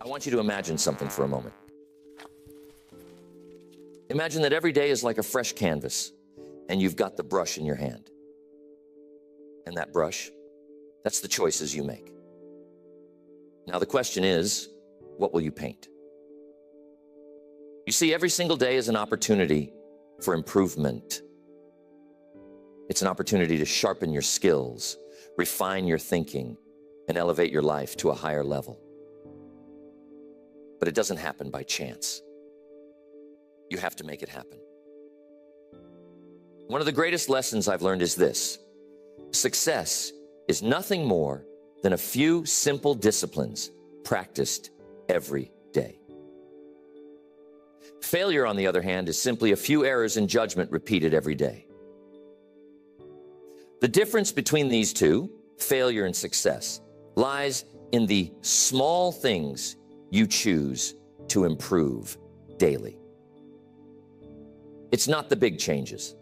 I want you to imagine something for a moment. Imagine that every day is like a fresh canvas, and you've got the brush in your hand. And that brush, that's the choices you make. Now the question is, what will you paint? You see, every single day is an opportunity for improvement. It's an opportunity to sharpen your skills, refine your thinking, and elevate your life to a higher level. But it doesn't happen by chance. You have to make it happen. One of the greatest lessons I've learned is this: success is nothing more than a few simple disciplines practiced every day. Failure, on the other hand, is simply a few errors in judgment repeated every day. The difference between these two, failure and success, lies in the small things you choose to improve daily. It's not the big changes.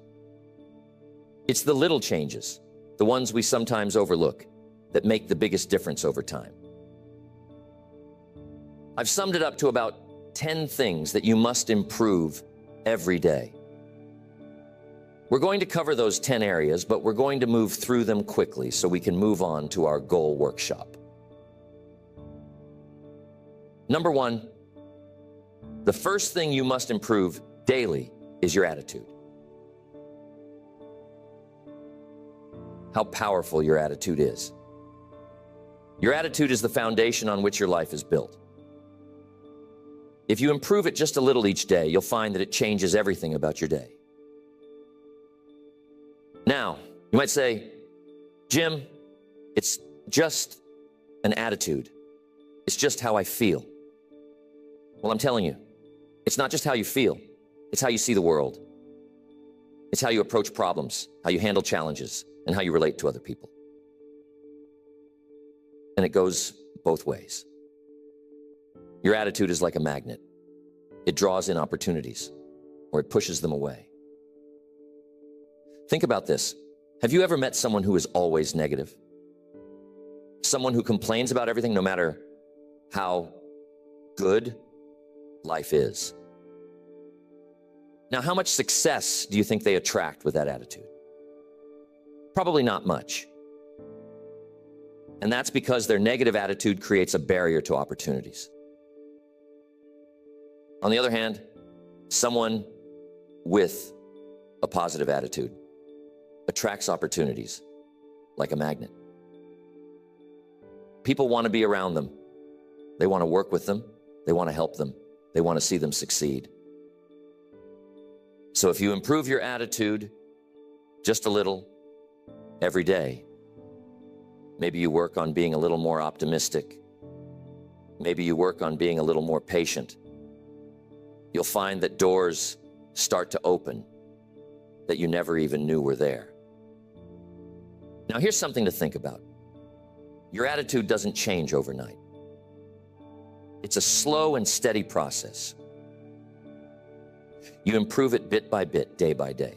It's the little changes, the ones we sometimes overlook, that make the biggest difference over time. I've summed it up to about 10 things that you must improve every day. We're going to cover those 10 areas, but we're going to move through them quickly so we can move on to our goal workshop. Number one, the first thing you must improve daily is your attitude. How powerful your attitude is. Your attitude is the foundation on which your life is built. If you improve it just a little each day, you'll find that it changes everything about your day. Now, you might say, Jim, it's just an attitude. It's just how I feel. Well, I'm telling you, it's not just how you feel. It's how you see the world. It's how you approach problems, how you handle challenges, and how you relate to other people. And it goes both ways. Your attitude is like a magnet. It draws in opportunities, or it pushes them away. Think about this. Have you ever met someone who is always negative? Someone who complains about everything no matter how good life is? Now, how much success do you think they attract with that attitude? Probably not much. And that's because their negative attitude creates a barrier to opportunities. On the other hand, someone with a positive attitude attracts opportunities like a magnet. People want to be around them. They want to work with them. They want to help them. They want to see them succeed. So if you improve your attitude just a little every day, maybe you work on being a little more optimistic. Maybe you work on being a little more patient. You'll find that doors start to open that you never even knew were there. Now, here's something to think about. Your attitude doesn't change overnight. It's a slow and steady process. You improve it bit by bit, day by day.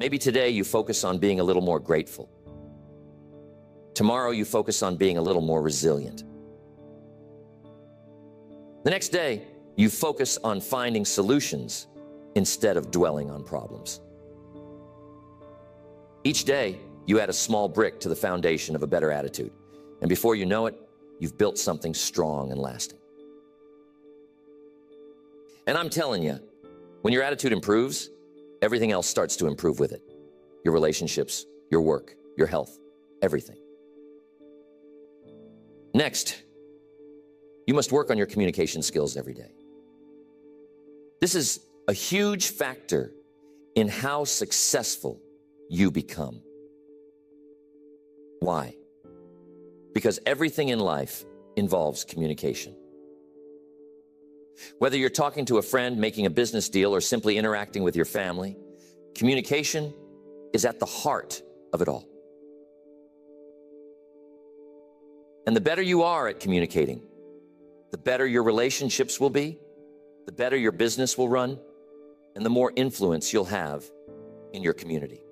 Maybe today you focus on being a little more grateful. Tomorrow you focus on being a little more resilient. The next day, you focus on finding solutions instead of dwelling on problems. Each day, you add a small brick to the foundation of a better attitude. And before you know it, you've built something strong and lasting. And I'm telling you, when your attitude improves, everything else starts to improve with it. Your relationships, your work, your health, everything. Next, you must work on your communication skills every day. This is a huge factor in how successful you become. Why? Because everything in life involves communication. Whether you're talking to a friend, making a business deal, or simply interacting with your family, communication is at the heart of it all. And the better you are at communicating, the better your relationships will be, the better your business will run, and the more influence you'll have in your community.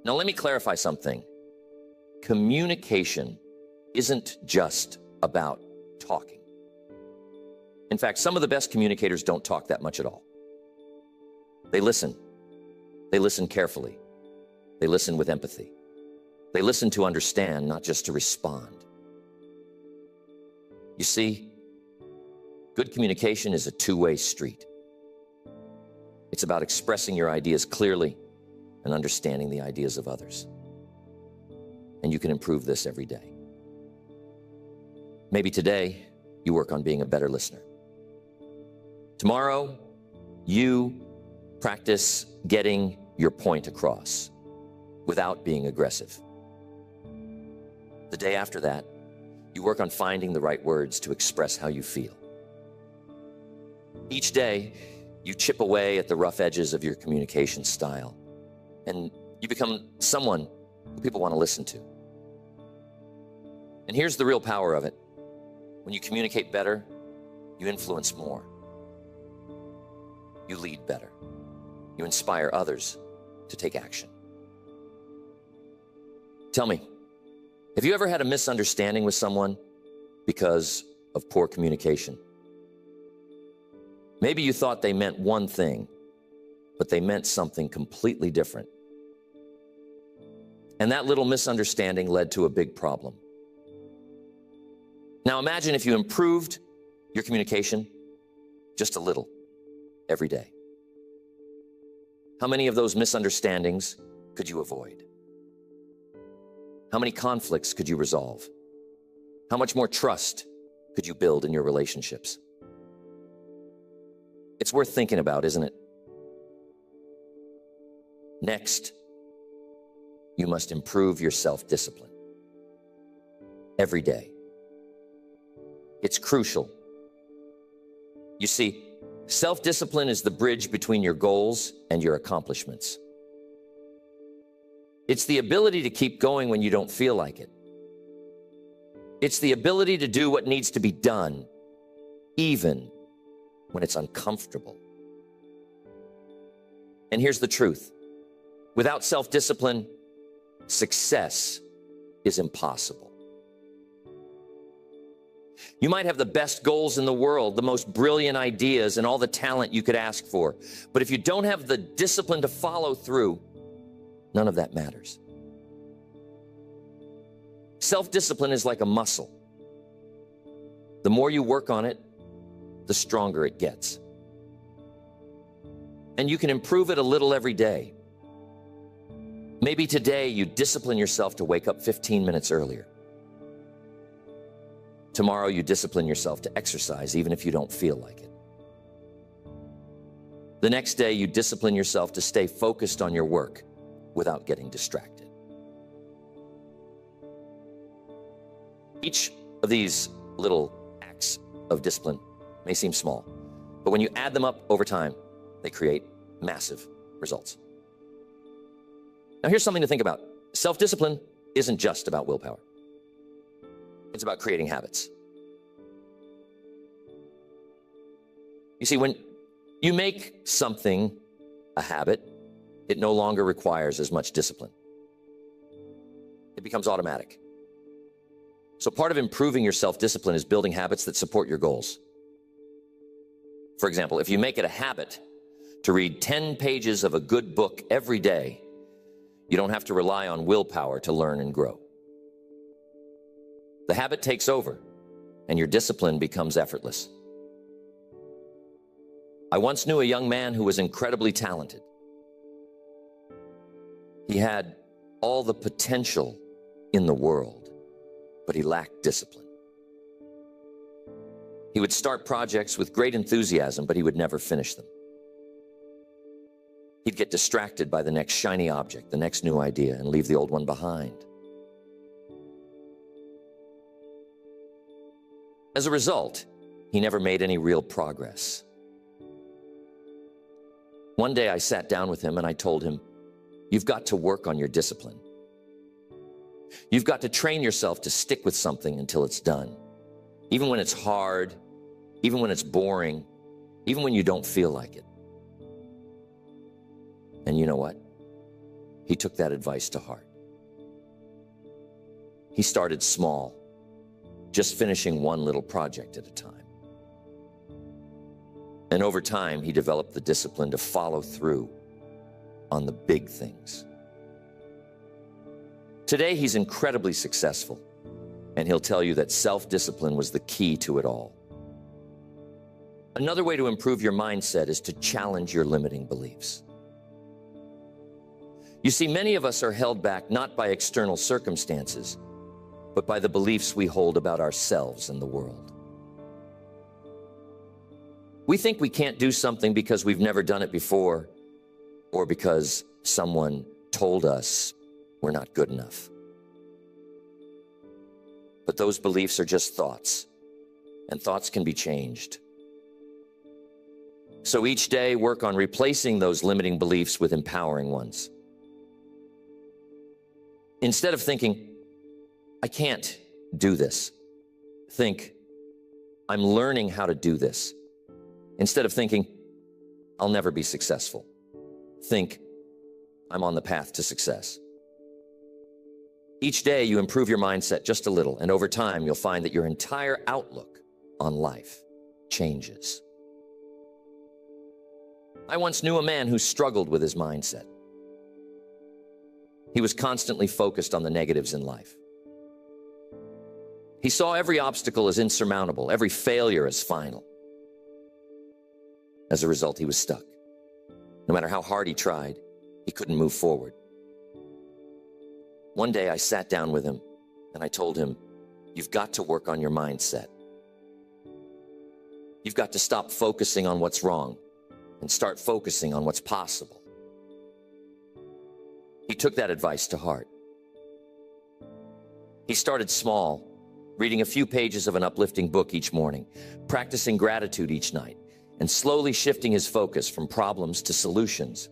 Now, let me clarify something. Communication isn't just about talking. In fact, some of the best communicators don't talk that much at all. They listen. They listen carefully. They listen with empathy. They listen to understand, not just to respond. You see, good communication is a two-way street. It's about expressing your ideas clearly and understanding the ideas of others. And you can improve this every day. Maybe today you work on being a better listener. Tomorrow, you practice getting your point across without being aggressive. The day after that, you work on finding the right words to express how you feel. Each day, you chip away at the rough edges of your communication style, and you become someone who people want to listen to. And here's the real power of it. When you communicate better, you influence more. You lead better. You inspire others to take action. Tell me, have you ever had a misunderstanding with someone because of poor communication? Maybe you thought they meant one thing, but they meant something completely different. And that little misunderstanding led to a big problem. Now imagine if you improved your communication just a little every day. How many of those misunderstandings could you avoid? How many conflicts could you resolve? How much more trust could you build in your relationships? It's worth thinking about, isn't it? Next, you must improve your self-discipline every day. It's crucial. You see, self-discipline is the bridge between your goals and your accomplishments. It's the ability to keep going when you don't feel like it. It's the ability to do what needs to be done, even when it's uncomfortable. And here's the truth. Without self-discipline, success is impossible. You might have the best goals in the world, the most brilliant ideas, and all the talent you could ask for. But if you don't have the discipline to follow through, none of that matters. Self-discipline is like a muscle. The more you work on it, the stronger it gets. And you can improve it a little every day. Maybe today you discipline yourself to wake up 15 minutes earlier. Tomorrow you discipline yourself to exercise even if you don't feel like it. The next day you discipline yourself to stay focused on your work without getting distracted. Each of these little acts of discipline may seem small, but when you add them up over time, they create massive results. Now here's something to think about. Self-discipline isn't just about willpower. It's about creating habits. You see, when you make something a habit, it no longer requires as much discipline. It becomes automatic. So part of improving your self-discipline is building habits that support your goals. For example, if you make it a habit to read 10 pages of a good book every day, you don't have to rely on willpower to learn and grow. The habit takes over, and your discipline becomes effortless. I once knew a young man who was incredibly talented. He had all the potential in the world, but he lacked discipline. He would start projects with great enthusiasm, but he would never finish them. He'd get distracted by the next shiny object, the next new idea, and leave the old one behind. As a result, he never made any real progress. One day I sat down with him and I told him, "You've got to work on your discipline. You've got to train yourself to stick with something until it's done. Even when it's hard, even when it's boring, even when you don't feel like it." And you know what? He took that advice to heart. He started small, just finishing one little project at a time. And over time, he developed the discipline to follow through on the big things. Today, he's incredibly successful, and he'll tell you that self-discipline was the key to it all. Another way to improve your mindset is to challenge your limiting beliefs. You see, many of us are held back not by external circumstances, but by the beliefs we hold about ourselves and the world. We think we can't do something because we've never done it before, or because someone told us we're not good enough. But those beliefs are just thoughts, and thoughts can be changed. So each day, work on replacing those limiting beliefs with empowering ones. Instead of thinking, I can't do this, think, I'm learning how to do this. Instead of thinking, I'll never be successful, think, I'm on the path to success. Each day, you improve your mindset just a little, and over time, you'll find that your entire outlook on life changes. I once knew a man who struggled with his mindset. He was constantly focused on the negatives in life. He saw every obstacle as insurmountable, every failure as final. As a result, he was stuck. No matter how hard he tried, he couldn't move forward. One day I sat down with him and I told him, you've got to work on your mindset. You've got to stop focusing on what's wrong and start focusing on what's possible. He took that advice to heart. He started small, reading a few pages of an uplifting book each morning, practicing gratitude each night, and slowly shifting his focus from problems to solutions.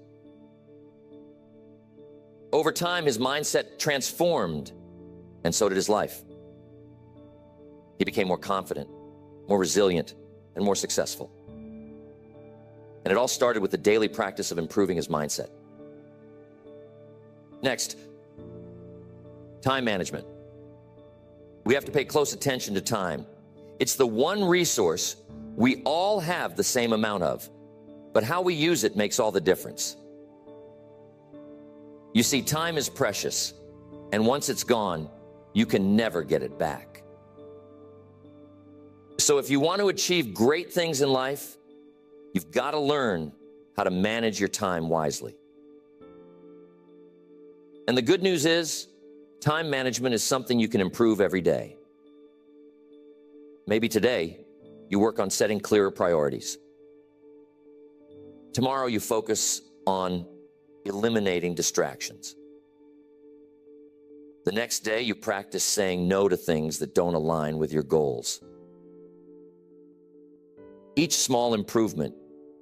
Over time, his mindset transformed, and so did his life. He became more confident, more resilient, and more successful. And it all started with the daily practice of improving his mindset. Next, time management. We have to pay close attention to time. It's the one resource we all have the same amount of, but how we use it makes all the difference. You see, time is precious, and once it's gone, you can never get it back. So if you want to achieve great things in life, you've got to learn how to manage your time wisely. And the good news is, time management is something you can improve every day. Maybe today, you work on setting clearer priorities. Tomorrow, you focus on eliminating distractions. The next day, you practice saying no to things that don't align with your goals. Each small improvement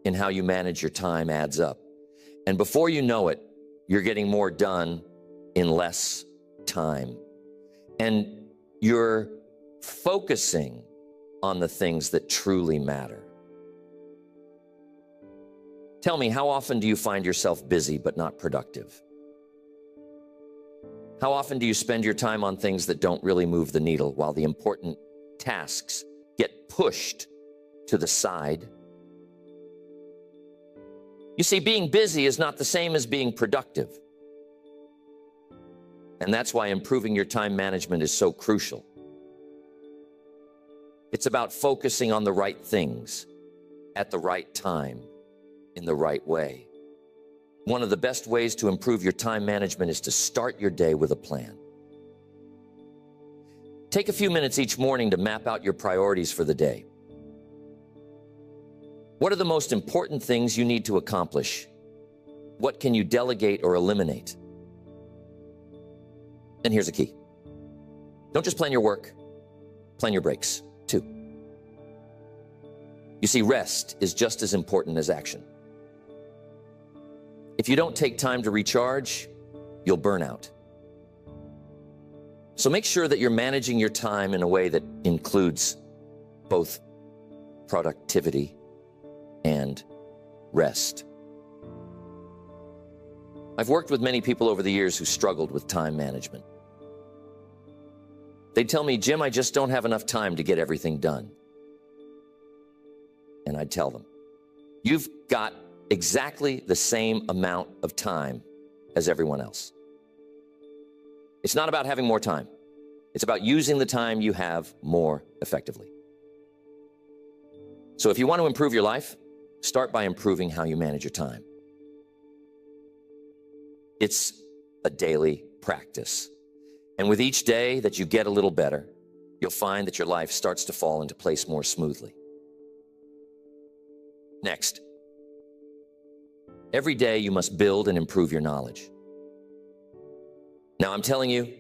in how you manage your time adds up. And before you know it, you're getting more done in less time. And you're focusing on the things that truly matter. Tell me, how often do you find yourself busy but not productive? How often do you spend your time on things that don't really move the needle while the important tasks get pushed to the side? You see, being busy is not the same as being productive. And that's why improving your time management is so crucial. It's about focusing on the right things at the right time in the right way. One of the best ways to improve your time management is to start your day with a plan. Take a few minutes each morning to map out your priorities for the day. What are the most important things you need to accomplish? What can you delegate or eliminate? And here's the key. Don't just plan your work, plan your breaks too. You see, rest is just as important as action. If you don't take time to recharge, you'll burn out. So make sure that you're managing your time in a way that includes both productivity and rest. I've worked with many people over the years who struggled with time management. They'd tell me, Jim, I just don't have enough time to get everything done. And I'd tell them, you've got exactly the same amount of time as everyone else. It's not about having more time. It's about using the time you have more effectively. So if you want to improve your life, start by improving how you manage your time. It's a daily practice. And with each day that you get a little better, you'll find that your life starts to fall into place more smoothly. Next, every day you must build and improve your knowledge. Now, I'm telling you,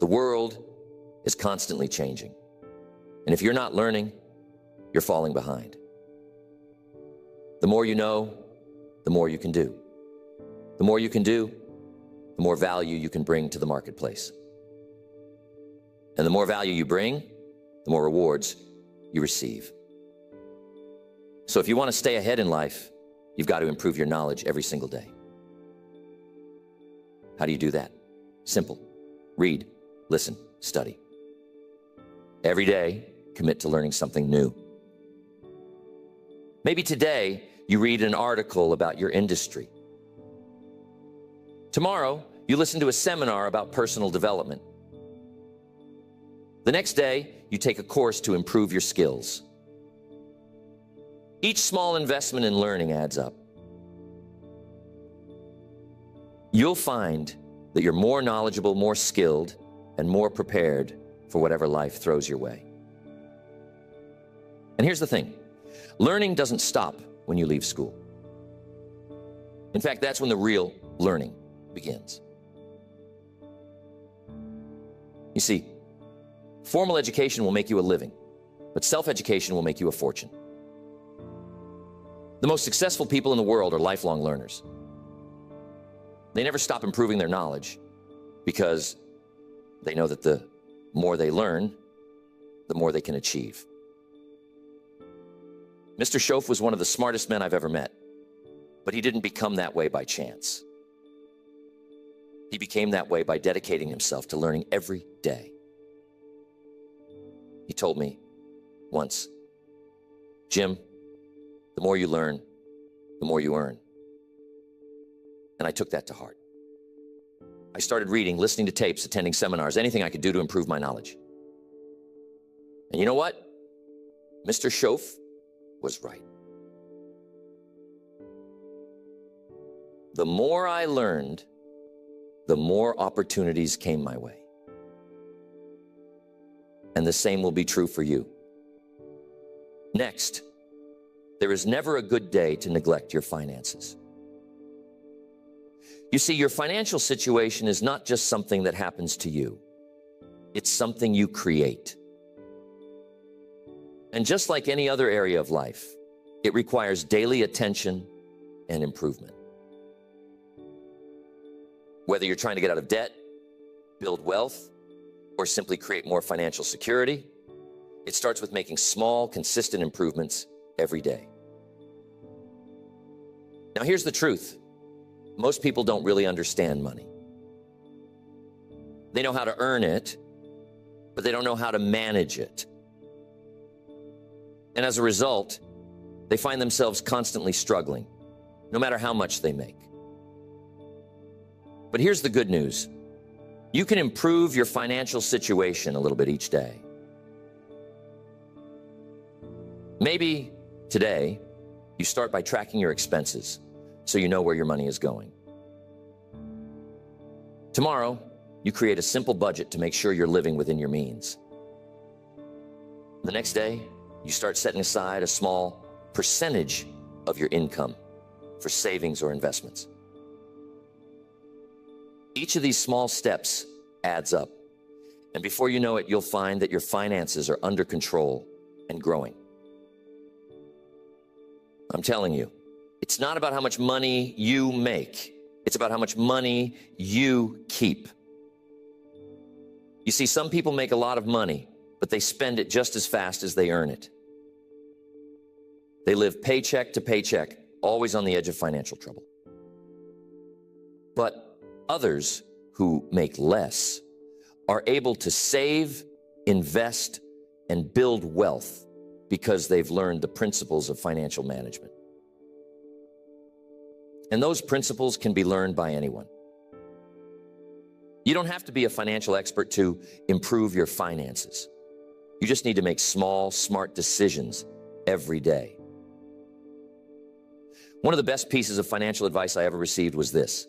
the world is constantly changing. And if you're not learning, you're falling behind. The more you know, the more you can do. The more you can do, the more value you can bring to the marketplace. And the more value you bring, the more rewards you receive. So if you want to stay ahead in life, you've got to improve your knowledge every single day. How do you do that? Simple. Read, listen, study. Every day, commit to learning something new. Maybe today, you read an article about your industry. Tomorrow, you listen to a seminar about personal development. The next day, you take a course to improve your skills. Each small investment in learning adds up. You'll find that you're more knowledgeable, more skilled, and more prepared for whatever life throws your way. And here's the thing. Learning doesn't stop when you leave school. In fact, that's when the real learning begins. You see, formal education will make you a living, but self-education will make you a fortune. The most successful people in the world are lifelong learners. They never stop improving their knowledge because they know that the more they learn, the more they can achieve. Mr. Shoaff was one of the smartest men I've ever met, but he didn't become that way by chance. He became that way by dedicating himself to learning every day. He told me once, Jim, the more you learn, the more you earn. And I took that to heart. I started reading, listening to tapes, attending seminars, anything I could do to improve my knowledge. And you know what? Mr. Shoaff was right. The more I learned, the more opportunities came my way. And the same will be true for you. Next, there is never a good day to neglect your finances. You see, your financial situation is not just something that happens to you. It's something you create. And just like any other area of life, it requires daily attention and improvement. Whether you're trying to get out of debt, build wealth, or simply create more financial security, it starts with making small, consistent improvements every day. Now, here's the truth. Most people don't really understand money. They know how to earn it, but they don't know how to manage it. And as a result, they find themselves constantly struggling, no matter how much they make. But here's the good news. You can improve your financial situation a little bit each day. Maybe today, you start by tracking your expenses so you know where your money is going. Tomorrow, you create a simple budget to make sure you're living within your means. The next day, you start setting aside a small percentage of your income for savings or investments. Each of these small steps adds up, and before you know it, you'll find that your finances are under control and growing. I'm telling you, it's not about how much money you make. It's about how much money you keep. You see, some people make a lot of money, but they spend it just as fast as they earn it. They live paycheck to paycheck, always on the edge of financial trouble. But others who make less are able to save, invest, and build wealth because they've learned the principles of financial management. And those principles can be learned by anyone. You don't have to be a financial expert to improve your finances. You just need to make small, smart decisions every day. One of the best pieces of financial advice I ever received was this: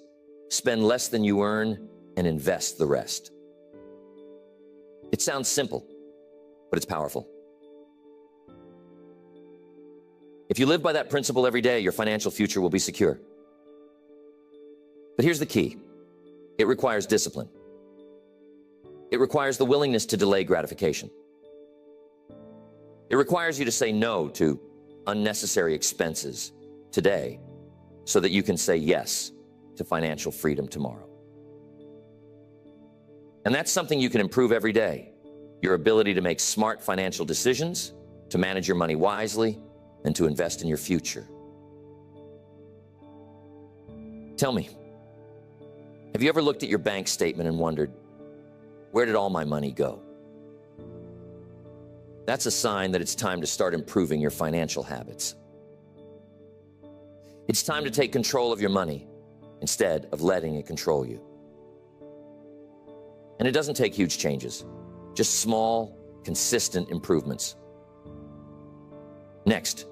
spend less than you earn and invest the rest. It sounds simple, but it's powerful. If you live by that principle every day, your financial future will be secure. But here's the key. It requires discipline. It requires the willingness to delay gratification. It requires you to say no to unnecessary expenses today so that you can say yes to financial freedom tomorrow. And that's something you can improve every day. Your ability to make smart financial decisions, to manage your money wisely, and to invest in your future. Tell me, have you ever looked at your bank statement and wondered, where did all my money go? That's a sign that it's time to start improving your financial habits. It's time to take control of your money instead of letting it control you. And it doesn't take huge changes, just small, consistent improvements. Next,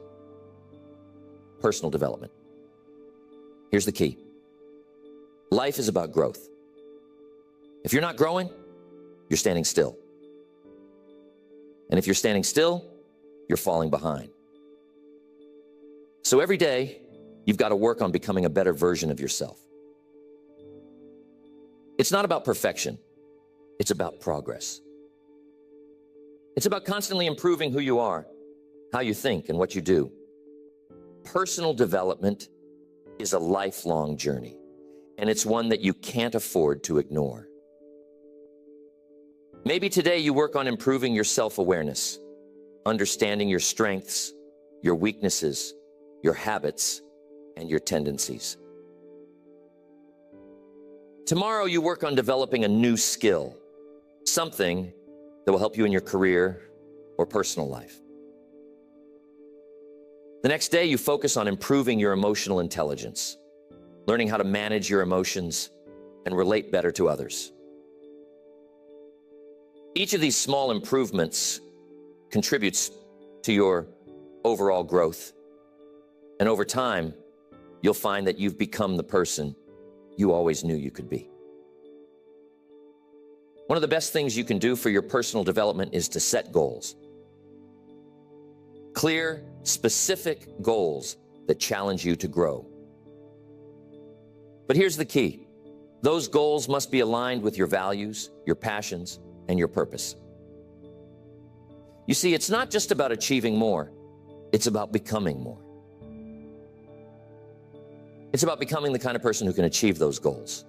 personal development. Here's the key. Life is about growth. If you're not growing, you're standing still. And if you're standing still, you're falling behind. So every day, you've got to work on becoming a better version of yourself. It's not about perfection. It's about progress. It's about constantly improving who you are, how you think, and what you do. Personal development is a lifelong journey, and it's one that you can't afford to ignore. Maybe today you work on improving your self-awareness, understanding your strengths, your weaknesses, your habits, and your tendencies. Tomorrow you work on developing a new skill, something that will help you in your career or personal life. The next day you focus on improving your emotional intelligence, learning how to manage your emotions and relate better to others. Each of these small improvements contributes to your overall growth. And over time, you'll find that you've become the person you always knew you could be. One of the best things you can do for your personal development is to set goals. Clear, specific goals that challenge you to grow. But here's the key. Those goals must be aligned with your values, your passions, and your purpose. You see, it's not just about achieving more, it's about becoming more. It's about becoming the kind of person who can achieve those goals.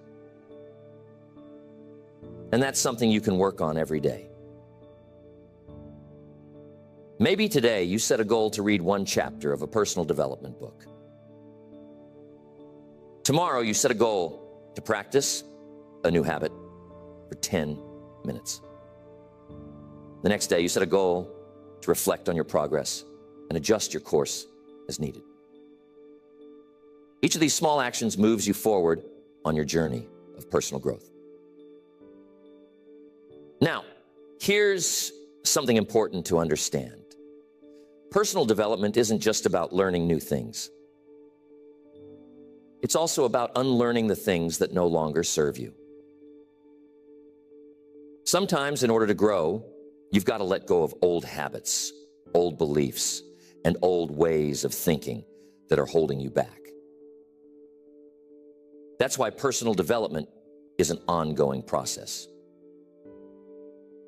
And that's something you can work on every day. Maybe today you set a goal to read one chapter of a personal development book. Tomorrow you set a goal to practice a new habit for 10 minutes. The next day you set a goal to reflect on your progress and adjust your course as needed. Each of these small actions moves you forward on your journey of personal growth. Now, here's something important to understand. Personal development isn't just about learning new things. It's also about unlearning the things that no longer serve you. Sometimes, in order to grow, you've got to let go of old habits, old beliefs, and old ways of thinking that are holding you back. That's why personal development is an ongoing process.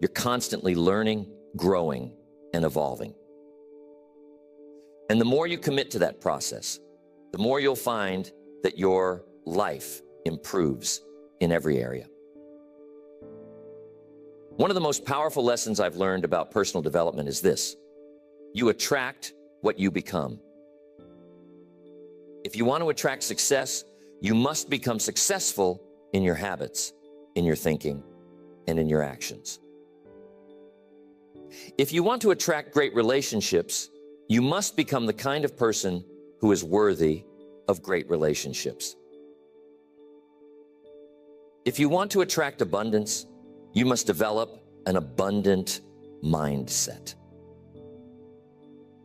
You're constantly learning, growing, and evolving. And the more you commit to that process, the more you'll find that your life improves in every area. One of the most powerful lessons I've learned about personal development is this: you attract what you become. If you want to attract success, you must become successful in your habits, in your thinking, and in your actions. If you want to attract great relationships, you must become the kind of person who is worthy of great relationships. If you want to attract abundance, you must develop an abundant mindset.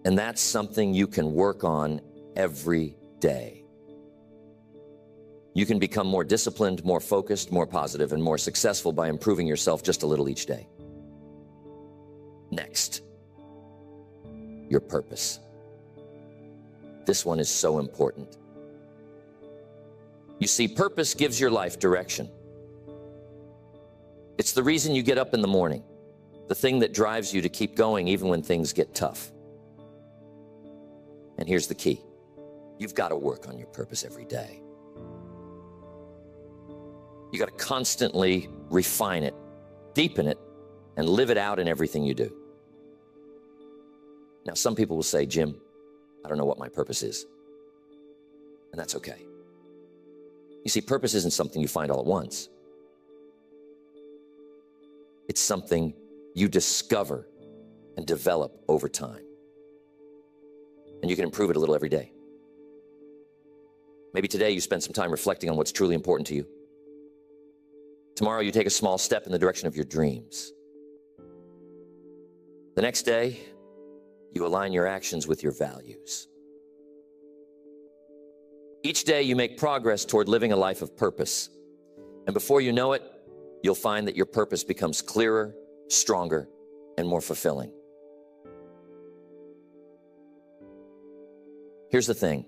And that's something you can work on every day. You can become more disciplined, more focused, more positive, and more successful by improving yourself just a little each day. Next, your purpose. This one is so important. You see, purpose gives your life direction. It's the reason you get up in the morning, the thing that drives you to keep going even when things get tough. And here's the key. You've got to work on your purpose every day. You got to constantly refine it, deepen it, and live it out in everything you do. Now, some people will say, Jim, I don't know what my purpose is. And that's okay. You see, purpose isn't something you find all at once. It's something you discover and develop over time. And you can improve it a little every day. Maybe today you spend some time reflecting on what's truly important to you. Tomorrow you take a small step in the direction of your dreams. The next day, you align your actions with your values. Each day you make progress toward living a life of purpose. And before you know it, you'll find that your purpose becomes clearer, stronger, and more fulfilling. Here's the thing.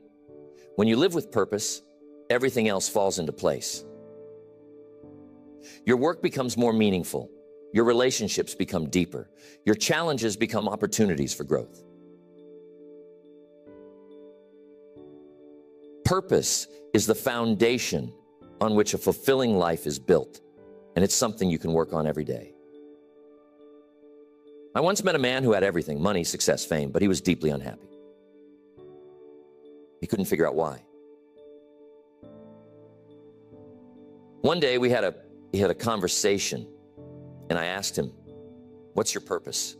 When you live with purpose, everything else falls into place. Your work becomes more meaningful. Your relationships become deeper. Your challenges become opportunities for growth. Purpose is the foundation on which a fulfilling life is built, and it's something you can work on every day. I once met a man who had everything, money, success, fame, but he was deeply unhappy. He couldn't figure out why. One day we had a conversation, and I asked him, what's your purpose?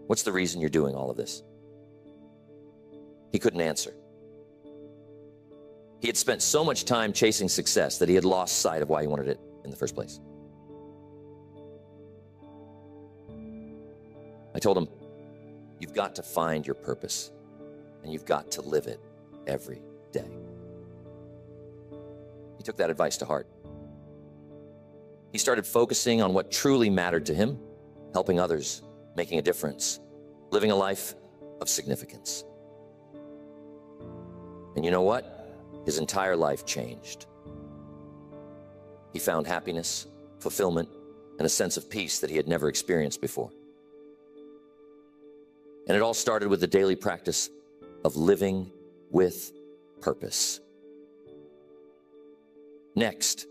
What's the reason you're doing all of this? He couldn't answer. He had spent so much time chasing success that he had lost sight of why he wanted it in the first place. I told him, you've got to find your purpose, and you've got to live it every day. He took that advice to heart. He started focusing on what truly mattered to him, helping others, making a difference, living a life of significance. And you know what? His entire life changed. He found happiness, fulfillment, and a sense of peace that he had never experienced before. And it all started with the daily practice of living with purpose. Next,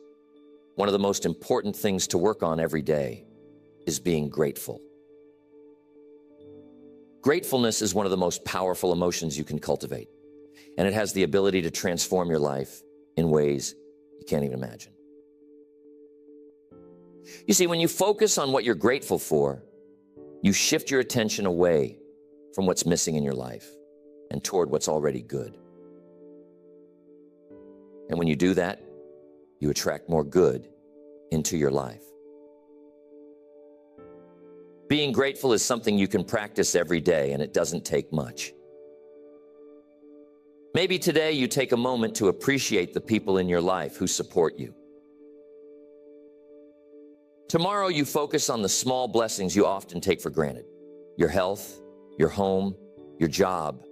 one of the most important things to work on every day is being grateful. Gratefulness is one of the most powerful emotions you can cultivate, and it has the ability to transform your life in ways you can't even imagine. You see, when you focus on what you're grateful for, you shift your attention away from what's missing in your life and toward what's already good. And when you do that, you attract more good into your life. Being grateful is something you can practice every day, and it doesn't take much. Maybe today you take a moment to appreciate the people in your life who support you. Tomorrow you focus on the small blessings you often take for granted: your health, your home, your job.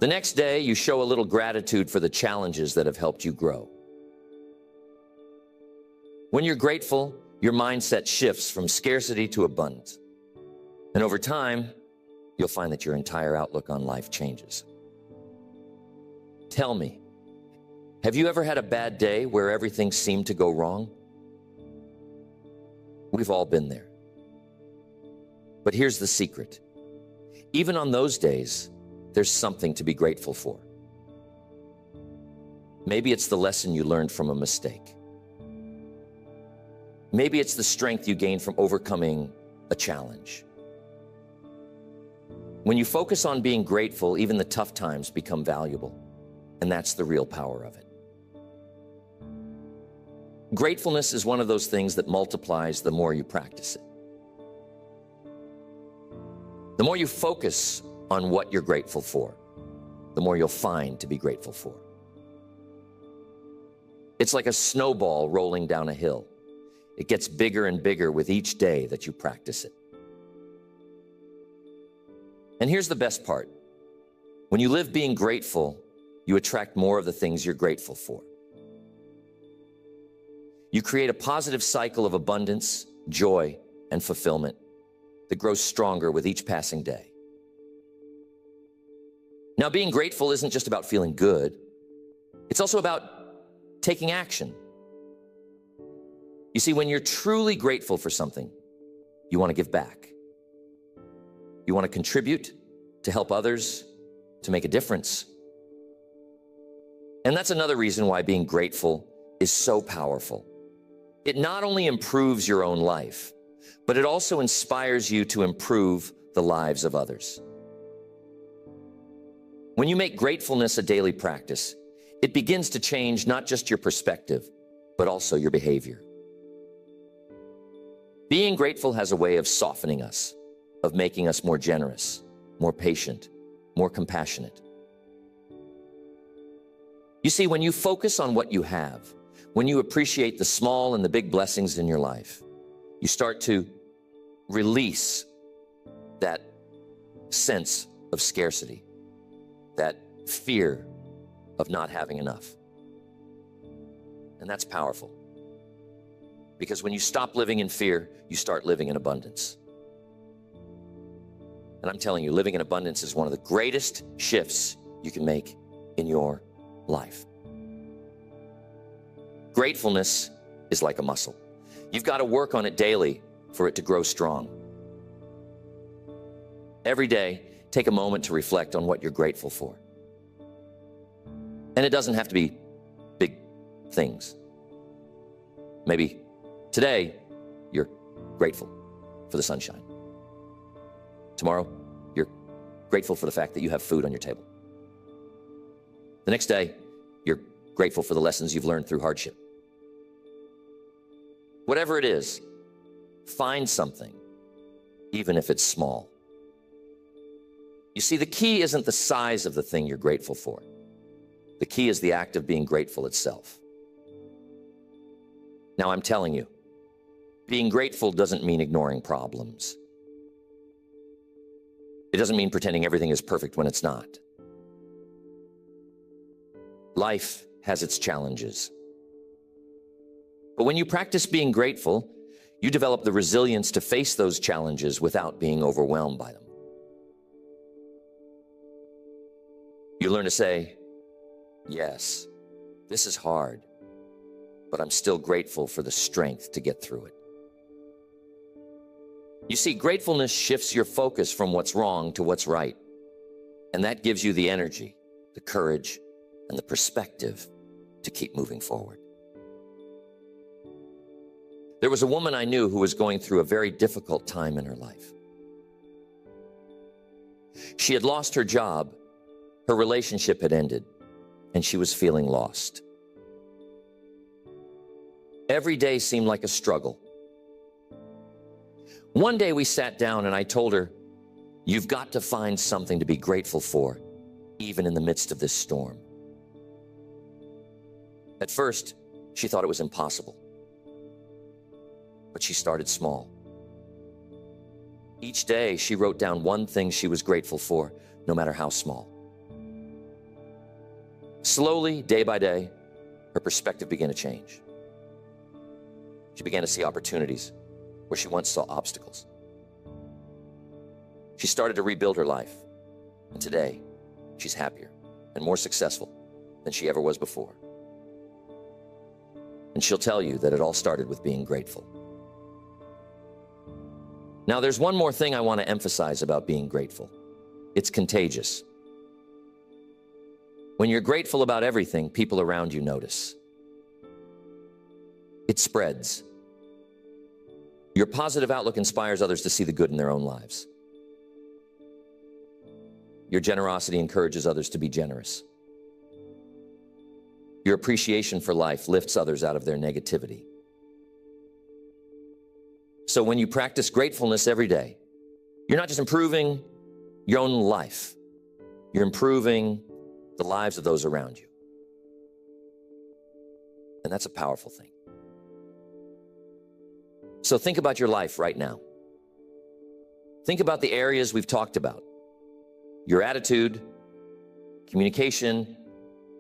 The next day you show a little gratitude for the challenges that have helped you grow. When you're grateful, your mindset shifts from scarcity to abundance. And over time, you'll find that your entire outlook on life changes. Tell me, have you ever had a bad day where everything seemed to go wrong? We've all been there. But here's the secret. Even on those days, there's something to be grateful for. Maybe it's the lesson you learned from a mistake. Maybe it's the strength you gain from overcoming a challenge. When you focus on being grateful, even the tough times become valuable, and that's the real power of it. Gratefulness is one of those things that multiplies the more you practice it. The more you focus on what you're grateful for, the more you'll find to be grateful for. It's like a snowball rolling down a hill. It gets bigger and bigger with each day that you practice it. And here's the best part. When you live being grateful, you attract more of the things you're grateful for. You create a positive cycle of abundance, joy, and fulfillment that grows stronger with each passing day. Now, being grateful isn't just about feeling good. It's also about taking action. You see, when you're truly grateful for something, you want to give back. You want to contribute, to help others, to make a difference. And that's another reason why being grateful is so powerful. It not only improves your own life, but it also inspires you to improve the lives of others. When you make gratefulness a daily practice, it begins to change not just your perspective, but also your behavior. Being grateful has a way of softening us, of making us more generous, more patient, more compassionate. You see, when you focus on what you have, when you appreciate the small and the big blessings in your life, you start to release that sense of scarcity, that fear of not having enough. And that's powerful. Because when you stop living in fear, you start living in abundance. And I'm telling you, living in abundance is one of the greatest shifts you can make in your life. Gratefulness is like a muscle. You've got to work on it daily for it to grow strong. Every day, take a moment to reflect on what you're grateful for. And it doesn't have to be big things. Maybe today, you're grateful for the sunshine. Tomorrow, you're grateful for the fact that you have food on your table. The next day, you're grateful for the lessons you've learned through hardship. Whatever it is, find something, even if it's small. You see, the key isn't the size of the thing you're grateful for. The key is the act of being grateful itself. Now, I'm telling you, being grateful doesn't mean ignoring problems. It doesn't mean pretending everything is perfect when it's not. Life has its challenges. But when you practice being grateful, you develop the resilience to face those challenges without being overwhelmed by them. You learn to say, yes, this is hard, but I'm still grateful for the strength to get through it. You see, gratefulness shifts your focus from what's wrong to what's right. And that gives you the energy, the courage, and the perspective to keep moving forward. There was a woman I knew who was going through a very difficult time in her life. She had lost her job, her relationship had ended, and she was feeling lost. Every day seemed like a struggle. One day we sat down and I told her, you've got to find something to be grateful for, even in the midst of this storm. At first, she thought it was impossible. But she started small. Each day, she wrote down one thing she was grateful for, no matter how small. Slowly, day by day, her perspective began to change. She began to see opportunities where she once saw obstacles. She started to rebuild her life, and today, she's happier and more successful than she ever was before. And she'll tell you that it all started with being grateful. Now, there's one more thing I want to emphasize about being grateful. It's contagious. When you're grateful about everything, people around you notice. It spreads. Your positive outlook inspires others to see the good in their own lives. Your generosity encourages others to be generous. Your appreciation for life lifts others out of their negativity. So when you practice gratefulness every day, you're not just improving your own life, you're improving the lives of those around you. And that's a powerful thing. So think about your life right now. Think about the areas we've talked about. Your attitude, communication,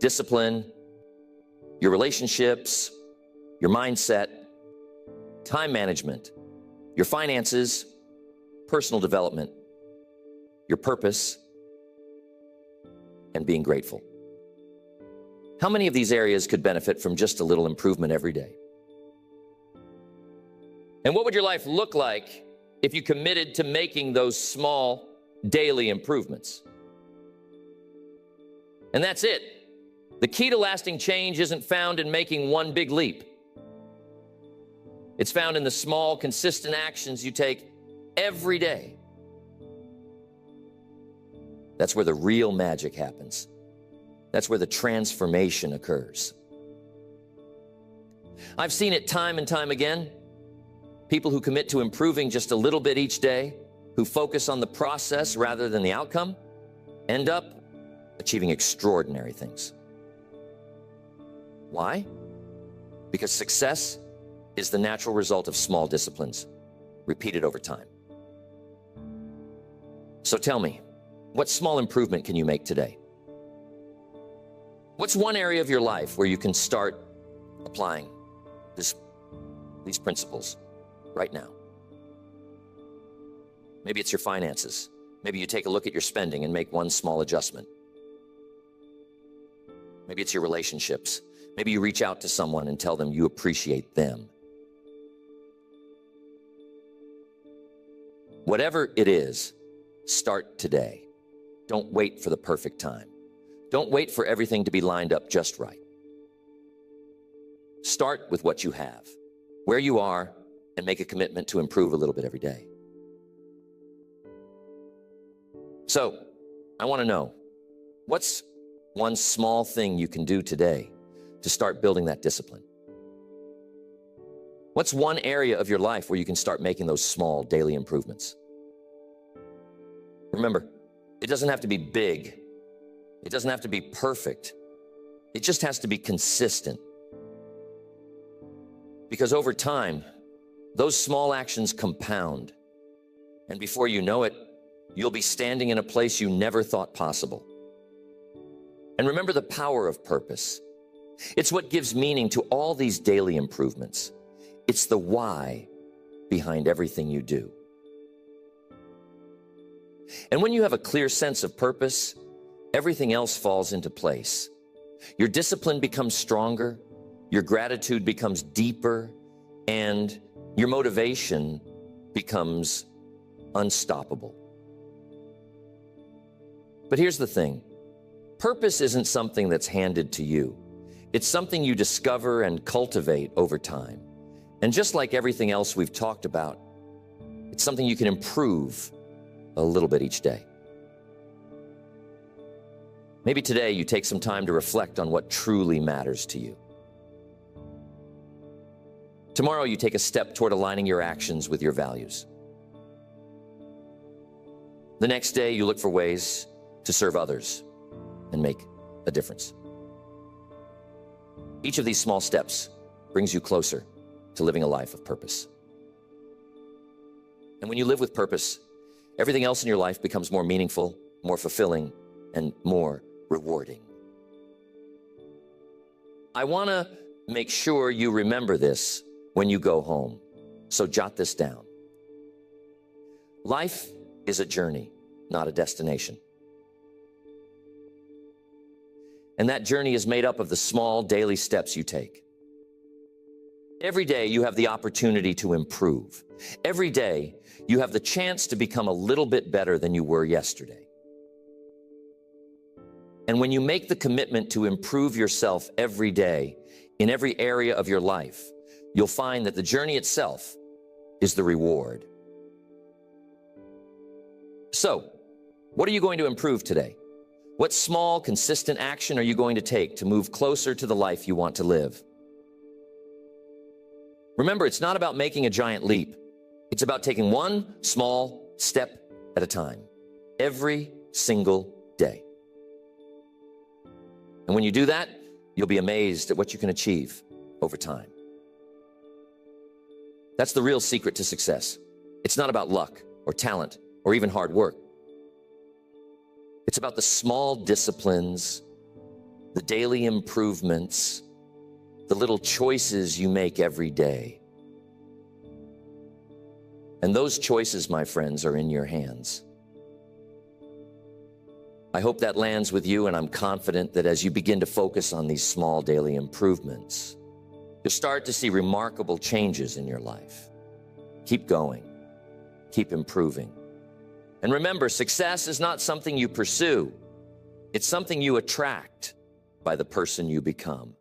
discipline, your relationships, your mindset, time management, your finances, personal development, your purpose, and being grateful. How many of these areas could benefit from just a little improvement every day? And what would your life look like if you committed to making those small daily improvements? And that's it. The key to lasting change isn't found in making one big leap. It's found in the small, consistent actions you take every day. That's where the real magic happens. That's where the transformation occurs. I've seen it time and time again. People who commit to improving just a little bit each day, who focus on the process rather than the outcome, end up achieving extraordinary things. Why? Because success is the natural result of small disciplines, repeated over time. So tell me, what small improvement can you make today? What's one area of your life where you can start applying these principles right now? Maybe it's your finances. Maybe you take a look at your spending and make one small adjustment. Maybe it's your relationships. Maybe you reach out to someone and tell them you appreciate them. Whatever it is, start today. Don't wait for the perfect time. Don't wait for everything to be lined up just right. Start with what you have, where you are, and make a commitment to improve a little bit every day. So, I want to know, what's one small thing you can do today to start building that discipline? What's one area of your life where you can start making those small daily improvements? Remember, it doesn't have to be big. It doesn't have to be perfect. It just has to be consistent. Because over time, those small actions compound. And before you know it, you'll be standing in a place you never thought possible. And remember the power of purpose. It's what gives meaning to all these daily improvements. It's the why behind everything you do. And when you have a clear sense of purpose, everything else falls into place. Your discipline becomes stronger, your gratitude becomes deeper, and your motivation becomes unstoppable. But here's the thing. Purpose isn't something that's handed to you. It's something you discover and cultivate over time. And just like everything else we've talked about, it's something you can improve a little bit each day. Maybe today you take some time to reflect on what truly matters to you. Tomorrow you take a step toward aligning your actions with your values. The next day you look for ways to serve others and make a difference. Each of these small steps brings you closer to living a life of purpose. And when you live with purpose, everything else in your life becomes more meaningful, more fulfilling, and more rewarding. I want to make sure you remember this when you go home, so jot this down. Life is a journey, not a destination. And that journey is made up of the small daily steps you take. Every day you have the opportunity to improve. Every day you have the chance to become a little bit better than you were yesterday. And when you make the commitment to improve yourself every day in every area of your life, you'll find that the journey itself is the reward. So, what are you going to improve today? What small, consistent action are you going to take to move closer to the life you want to live? Remember, it's not about making a giant leap. It's about taking one small step at a time, every single day. And when you do that, you'll be amazed at what you can achieve over time. That's the real secret to success. It's not about luck or talent or even hard work. It's about the small disciplines, the daily improvements, the little choices you make every day. And those choices, my friends, are in your hands. I hope that lands with you, and I'm confident that as you begin to focus on these small daily improvements, you'll start to see remarkable changes in your life. Keep going. Keep improving. And remember, success is not something you pursue. It's something you attract by the person you become.